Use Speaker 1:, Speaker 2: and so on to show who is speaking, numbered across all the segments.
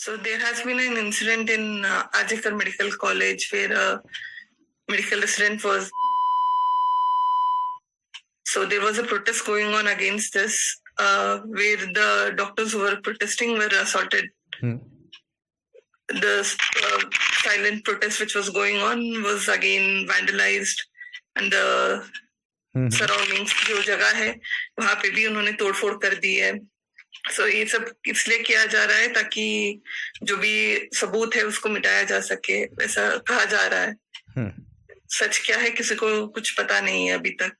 Speaker 1: So there has been an incident in Arjikar Medical College where a medical resident was. So there was a protest going on against this, where the doctors who were protesting were assaulted. The silent protest which was going on was again vandalized, and the surroundings जो जगह है वहां पे भी उन्होंने तोड़फोड़ कर दी है. सो ये सब इसलिए किया जा रहा है ताकि जो भी सबूत है उसको मिटाया जा सके, ऐसा कहा जा रहा है. सच क्या है किसी को कुछ पता नहीं है अभी तक.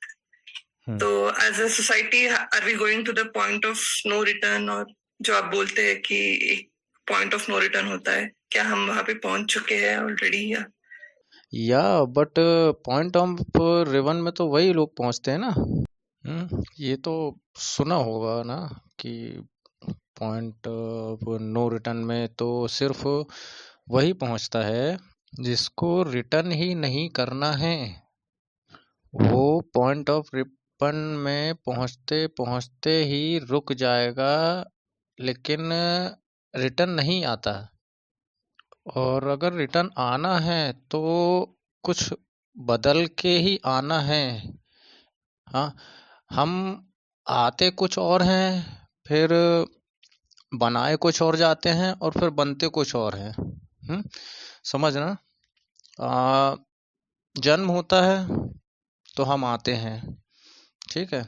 Speaker 1: तो as a society are we going to the point of no return, और जो आप बोलते हैं कि एक पॉइंट ऑफ नो रिटर्न होता है, क्या हम वहां पे पहुंच चुके हैं ऑलरेडी?
Speaker 2: या बट पॉइंट ऑफ रिवन में तो वही लोग पहुंचते हैं ना. ये तो सुना होगा ना कि पॉइंट ऑफ नो रिटर्न में तो सिर्फ वही पहुंचता है जिसको रिटर्न ही नहीं करना है. वो पॉइंट ऑफ रिटर्न में पहुंचते पहुंचते ही रुक जाएगा, लेकिन रिटर्न नहीं आता. और अगर रिटर्न आना है तो कुछ बदल के ही आना है. हाँ, हम आते कुछ और हैं, फिर बनाए कुछ और जाते हैं, और फिर बनते कुछ और हैं. समझना. जन्म होता है तो हम आते हैं, ठीक है.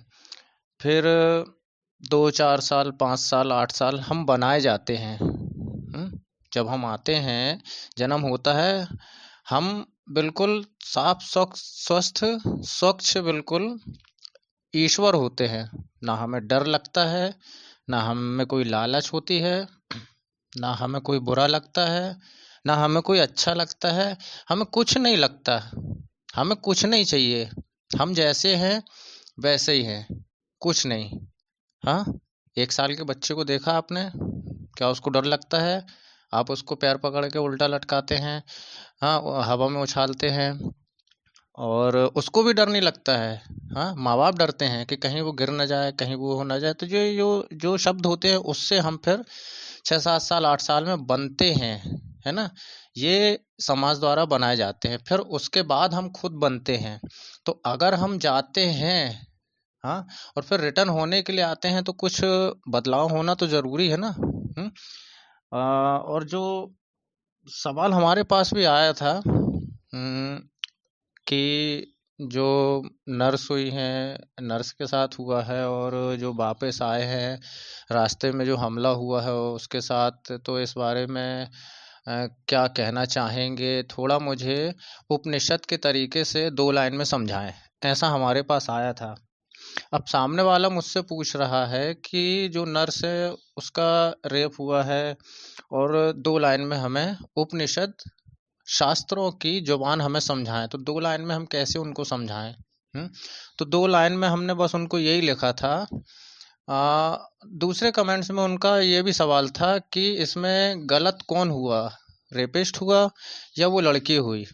Speaker 2: फिर 2-4 साल, 5 साल, 8 साल हम बनाए जाते हैं. जब हम आते हैं, जन्म होता है, हम बिल्कुल साफ स्वस्थ स्वच्छ बिल्कुल ईश्वर होते हैं. ना हमें डर लगता है, ना हमें कोई लालच होती है, ना हमें कोई बुरा लगता है, ना हमें कोई अच्छा लगता है. हमें कुछ नहीं लगता, हमें कुछ नहीं चाहिए. हम जैसे हैं वैसे ही हैं, कुछ नहीं. हाँ, 1 साल के बच्चे को देखा आपने? क्या उसको डर लगता है? आप उसको पैर पकड़ के उल्टा लटकाते हैं, हाँ, हवा में उछालते हैं, और उसको भी डर नहीं लगता है. हाँ, माँ बाप डरते हैं कि कहीं वो गिर न जाए, कहीं वो हो न जाए. तो जो शब्द होते हैं उससे हम फिर 6-7 साल, 8 साल में बनते हैं, है ना. ये समाज द्वारा बनाए जाते हैं, फिर उसके बाद हम खुद बनते हैं. तो अगर हम जाते हैं, हाँ, और फिर रिटर्न होने के लिए आते हैं, तो कुछ बदलाव होना तो जरूरी है ना. और जो सवाल हमारे पास भी आया था कि जो नर्स हुई हैं, नर्स के साथ हुआ है, और जो वापस आए हैं, रास्ते में जो हमला हुआ है उसके साथ, तो इस बारे में क्या कहना चाहेंगे? थोड़ा मुझे उपनिषद के तरीके से 2 लाइन में समझाएं. ऐसा हमारे पास आया था. अब सामने वाला मुझसे पूछ रहा है कि जो नर्स है उसका रेप हुआ है, और 2 लाइन में हमें उपनिषद शास्त्रों की जुबान हमें समझाएं. तो 2 लाइन में हम कैसे उनको समझाएं? तो 2 लाइन में हमने बस उनको यही लिखा था. दूसरे कमेंट्स में उनका ये भी सवाल था कि इसमें गलत कौन हुआ, रेपिस्ट हुआ या वो लड़की हुई?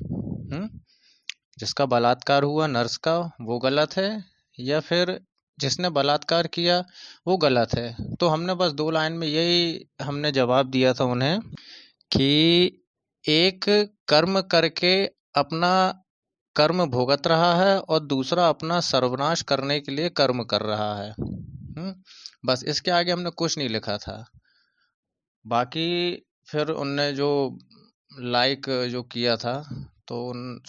Speaker 2: जिसका बलात्कार हुआ नर्स का, वो गलत है, या फिर जिसने बलात्कार किया वो गलत है? तो हमने बस 2 लाइन में यही हमने जवाब दिया था उन्हें कि एक कर्म करके अपना कर्म भुगत रहा है, और दूसरा अपना सर्वनाश करने के लिए कर्म कर रहा है. बस इसके आगे हमने कुछ नहीं लिखा था. बाकी फिर उनने जो लाइक जो किया था तो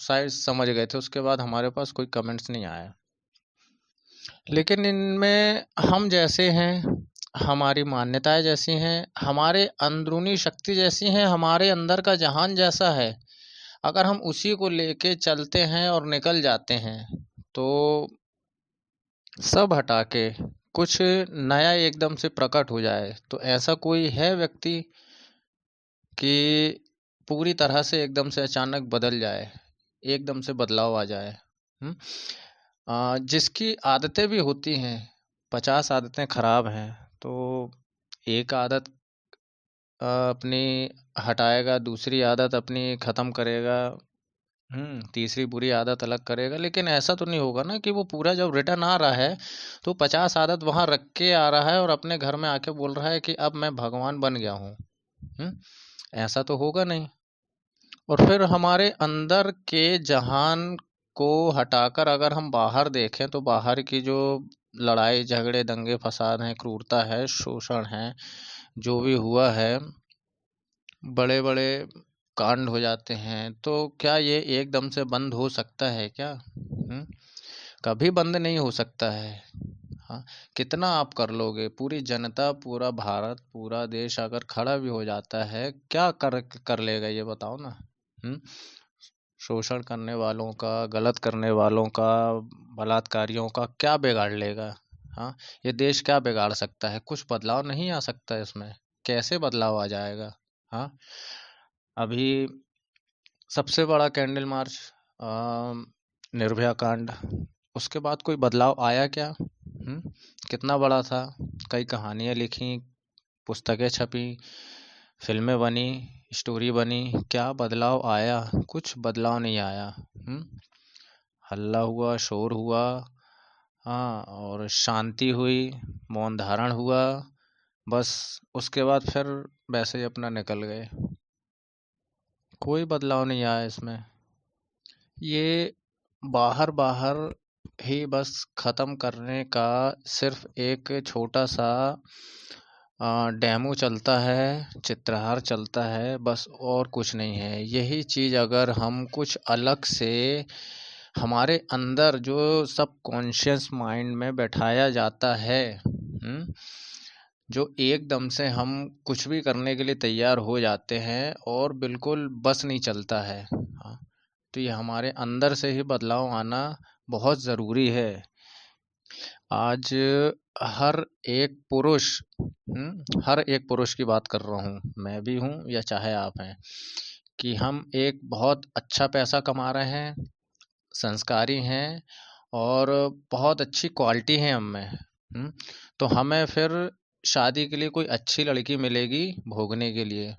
Speaker 2: शायद समझ गए थे. उसके बाद हमारे पास कोई कमेंट्स नहीं आया. लेकिन इनमें हम जैसे हैं, हमारी मान्यताएं जैसी हैं, हमारे अंदरूनी शक्ति जैसी हैं, हमारे अंदर का जहान जैसा है, अगर हम उसी को लेके चलते हैं और निकल जाते हैं, तो सब हटा के कुछ नया एकदम से प्रकट हो जाए. तो ऐसा कोई है व्यक्ति कि पूरी तरह से एकदम से अचानक बदल जाए, एकदम से बदलाव आ जाए? जिसकी आदतें भी होती हैं, 50 आदतें खराब हैं, तो एक आदत अपनी हटाएगा, दूसरी आदत अपनी ख़त्म करेगा, तीसरी बुरी आदत अलग करेगा. लेकिन ऐसा तो नहीं होगा ना कि वो पूरा जब रिटर्न आ रहा है तो 50 आदत वहाँ रख के आ रहा है और अपने घर में आके बोल रहा है कि अब मैं भगवान बन गया हूँ. ऐसा तो होगा नहीं। और फिर हमारे अंदर के जहान को हटाकर अगर हम बाहर देखें तो बाहर की जो लड़ाई झगड़े दंगे फसाद हैं, क्रूरता है, शोषण है, जो भी हुआ है, बड़े बड़े कांड हो जाते हैं, तो क्या ये एकदम से बंद हो सकता है क्या? कभी बंद नहीं हो सकता है। हाँ, कितना आप कर लोगे? पूरी जनता, पूरा भारत, पूरा देश अगर खड़ा भी हो जाता है, क्या कर लेगा ये बताओ ना। हम्म शोषण करने वालों का, गलत करने वालों का, बलात्कारियों का क्या बिगाड़ लेगा? हाँ, ये देश क्या बिगाड़ सकता है? कुछ बदलाव नहीं आ सकता इसमें। कैसे बदलाव आ जाएगा? हाँ, अभी सबसे बड़ा कैंडल मार्च, निर्भया कांड, उसके बाद कोई बदलाव आया क्या? कितना बड़ा था, कई कहानियां लिखी, पुस्तकें छपी, फिल्में बनी, स्टोरी बनी, क्या बदलाव आया? कुछ बदलाव नहीं आया। हल्ला हुआ, शोर हुआ, हाँ, और शांति हुई, मौन धारण हुआ, बस उसके बाद फिर वैसे ही अपना निकल गए। कोई बदलाव नहीं आया इसमें। ये बाहर बाहर ही बस खत्म करने का सिर्फ एक छोटा सा डेमो चलता है, चित्रहार चलता है, बस और कुछ नहीं है। यही चीज़ अगर हम कुछ अलग से हमारे अंदर जो सबकॉन्शियस माइंड में बैठाया जाता है, जो एकदम से हम कुछ भी करने के लिए तैयार हो जाते हैं और बिल्कुल बस नहीं चलता है। हाँ, तो ये हमारे अंदर से ही बदलाव आना बहुत ज़रूरी है। आज हर एक पुरुष, हर एक पुरुष की बात कर रहा हूँ, मैं भी हूँ या चाहे आप हैं, कि हम एक बहुत अच्छा पैसा कमा रहे हैं, संस्कारी हैं और बहुत अच्छी क्वालिटी है हम में। तो हमें फिर शादी के लिए कोई अच्छी लड़की मिलेगी भोगने के लिए,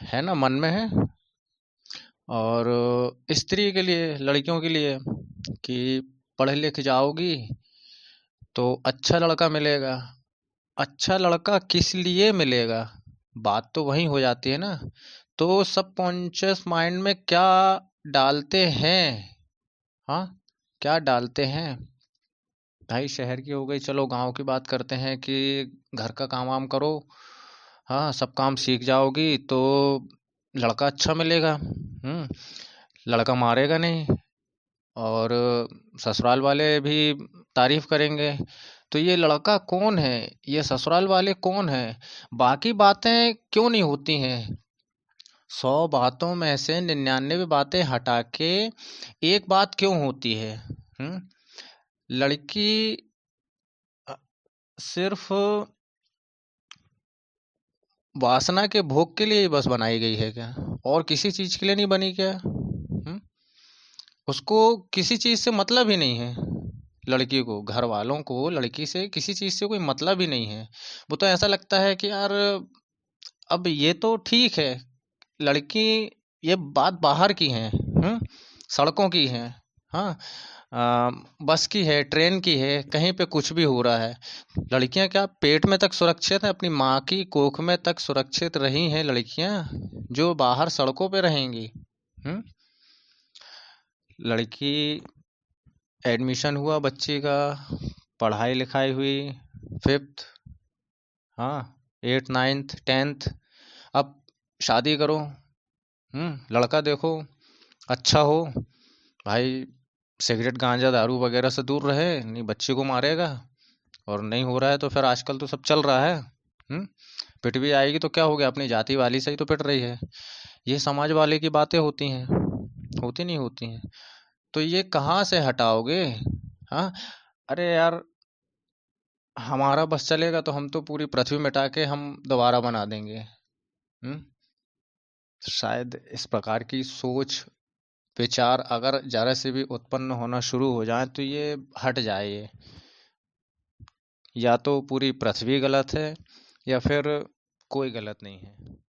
Speaker 2: है ना, मन में है। और स्त्री के लिए, लड़कियों के लिए, कि पढ़ लिख जाओगी तो अच्छा लड़का मिलेगा। अच्छा लड़का किस लिए मिलेगा? बात तो वहीं हो जाती है ना। तो सबकॉन्शियस माइंड में क्या डालते हैं? हाँ, क्या डालते हैं? भाई शहर की हो गई, चलो गांव की बात करते हैं कि घर का काम वाम करो, हाँ, सब काम सीख जाओगी तो लड़का अच्छा मिलेगा। लड़का मारेगा नहीं और ससुराल वाले भी तारीफ करेंगे। तो ये लड़का कौन है, ये ससुराल वाले कौन है? बाकी बातें क्यों नहीं होती हैं? 100 बातों में से 99 बातें हटा के एक बात क्यों होती है? लड़की सिर्फ वासना के भोग के लिए ही बस बनाई गई है क्या? और किसी चीज के लिए नहीं बनी क्या? उसको किसी चीज से मतलब ही नहीं है। लड़की को, घर वालों को लड़की से किसी चीज से कोई मतलब ही नहीं है। वो तो ऐसा लगता है कि यार अब ये तो ठीक है, लड़की, ये बात बाहर की है, सड़कों की है, हाँ, बस की है, ट्रेन की है, कहीं पे कुछ भी हो रहा है। लड़कियां क्या पेट में तक सुरक्षित है? अपनी माँ की कोख में तक सुरक्षित रही हैं लड़कियां, जो बाहर सड़कों पे रहेंगी? हम्म लड़की, एडमिशन हुआ बच्ची का, पढ़ाई लिखाई हुई, 5th, हाँ, 8th 9th 10th, अब शादी करो, लड़का देखो अच्छा हो, भाई सिगरेट गांजा दारू वगैरह से दूर रहे, नहीं बच्ची को मारेगा। और नहीं हो रहा है तो फिर आजकल तो सब चल रहा है, पिट भी आएगी तो क्या हो गया, अपनी जाति वाली से ही तो पिट रही है। ये समाज वाले की बातें होती हैं, होती नहीं होती हैं? तो ये कहाँ से हटाओगे? हाँ, अरे यार, हमारा बस चलेगा तो हम तो पूरी पृथ्वी मिटा के हम दोबारा बना देंगे। शायद इस प्रकार की सोच विचार अगर जरा से भी उत्पन्न होना शुरू हो जाए तो ये हट जाए। ये या तो पूरी पृथ्वी गलत है या फिर कोई गलत नहीं है।